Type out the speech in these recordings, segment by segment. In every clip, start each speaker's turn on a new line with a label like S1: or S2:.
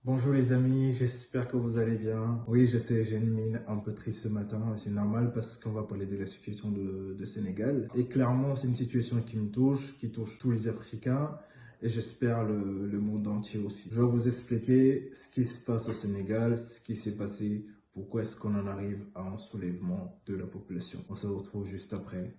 S1: Bonjour les amis, j'espère que vous allez bien. Oui, je sais, j'ai une mine un peu triste ce matin, c'est normal parce qu'on va parler de la situation de Sénégal. Et clairement, c'est une situation qui me touche, qui touche tous les Africains et j'espère le monde entier aussi. Je vais vous expliquer ce qui se passe au Sénégal, ce qui s'est passé, pourquoi est-ce qu'on en arrive à un soulèvement de la population. On se retrouve juste après.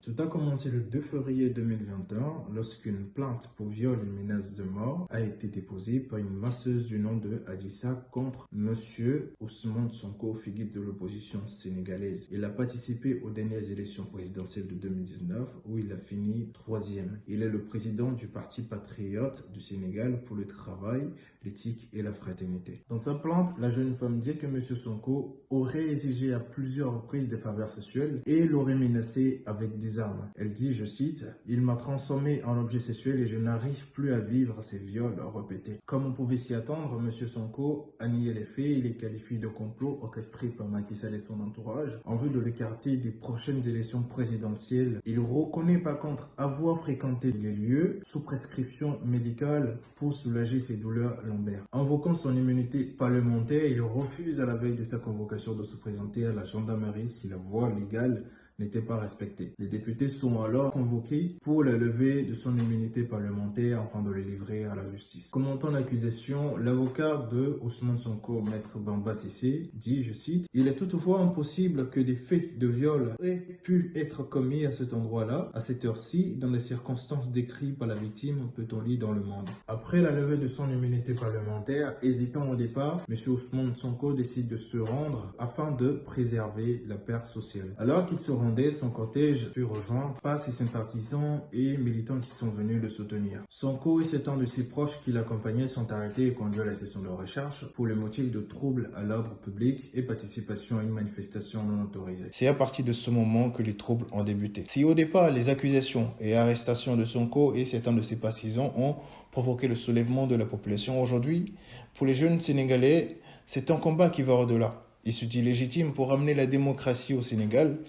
S1: Tout a commencé le 2 février 2021 lorsqu'une plainte pour viol et menace de mort a été déposée par une masseuse du nom de Adissa contre Monsieur Ousmane Sonko, figure de l'opposition sénégalaise. Il a participé aux dernières élections présidentielles de 2019 où il a fini troisième. Il est le président du Parti patriote du Sénégal pour le travail, l'éthique et la fraternité. Dans sa plainte, la jeune femme dit que Monsieur Sonko aurait exigé à plusieurs reprises des faveurs sexuelles et l'aurait menacé avec des armes. Elle dit, je cite, « Il m'a transformé en objet sexuel et je n'arrive plus à vivre ces viols répétés. » Comme on pouvait s'y attendre, M. Sonko a nié les faits et les qualifie de complot orchestré par Macky Sall et son entourage en vue de l'écarter des prochaines élections présidentielles. Il reconnaît par contre avoir fréquenté les lieux sous prescription médicale pour soulager ses douleurs lombaires. Invoquant son immunité parlementaire, il refuse à la veille de sa convocation de se présenter à la gendarmerie si la voie légale n'était pas respectée. Les députés sont alors convoqués pour la levée de son immunité parlementaire afin de le livrer à la justice. Commentant l'accusation, l'avocat de Ousmane Sonko, maître Bamba Sissé, dit, je cite, « Il est toutefois impossible que des faits de viol aient pu être commis à cet endroit-là, à cette heure-ci, dans les circonstances décrites par la victime, peut-on lire dans Le Monde. » Après la levée de son immunité parlementaire, hésitant au départ, M. Ousmane Sonko décide de se rendre afin de préserver la paix sociale. Alors qu'il se rendait, son cortège fut rejoint par ses sympathisants et militants qui sont venus le soutenir. Sonko et certains de ses proches qui l'accompagnaient sont arrêtés et conduits à la session de recherche pour le motif de trouble à l'ordre public et participation à une manifestation non autorisée.
S2: C'est à partir de ce moment que les troubles ont débuté. Si au départ, les accusations et arrestations de Sonko et certains de ses partisans ont provoqué le soulèvement de la population, aujourd'hui, pour les jeunes Sénégalais, c'est un combat qui va au-delà. Il se dit légitime pour ramener la démocratie au Sénégal,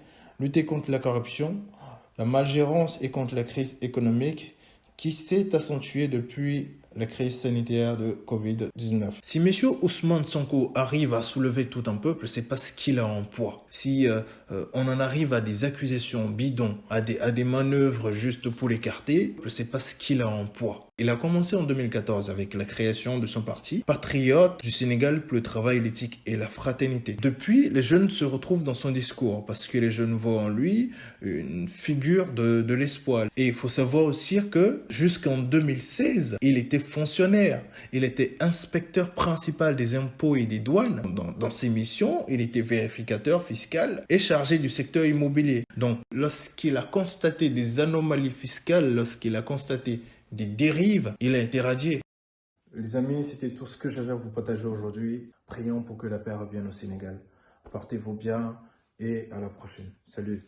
S2: lutter contre la corruption, la malgérance et contre la crise économique qui s'est accentuée depuis la crise sanitaire de Covid-19. Si M. Ousmane Sonko arrive à soulever tout un peuple, c'est parce qu'il a un poids. Si on en arrive à des accusations bidons, à des manœuvres juste pour l'écarter, c'est parce qu'il a un poids. Il a commencé en 2014 avec la création de son parti, Patriote du Sénégal pour le travail, l'éthique et la fraternité. Depuis, les jeunes se retrouvent dans son discours parce que les jeunes voient en lui une figure de l'espoir. Et il faut savoir aussi que jusqu'en 2016, il était fonctionnaire, il était inspecteur principal des impôts et des douanes. Dans ses missions, il était vérificateur fiscal et chargé du secteur immobilier. Donc, lorsqu'il a constaté des anomalies fiscales, lorsqu'il a constaté des dérives, il a été radié.
S1: Les amis, c'était tout ce que j'avais à vous partager aujourd'hui. Prions pour que la paix revienne au Sénégal. Portez-vous bien et à la prochaine. Salut.